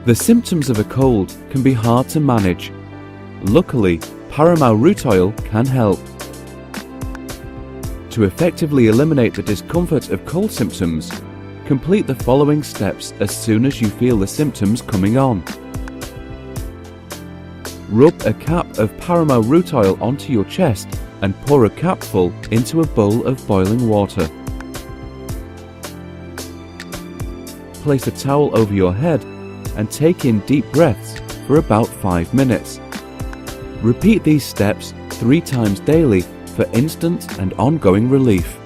The symptoms of a cold can be hard to manage. Luckily, Paramao root oil can help. To effectively eliminate the discomfort of cold symptoms, complete the following steps as soon as you feel the symptoms coming on. Rub a cap of Paramao root oil onto your chest and pour a capful into a bowl of boiling water. Place a towel over your head and take in deep breaths for about 5 minutes. Repeat these steps 3 times daily for instant and ongoing relief.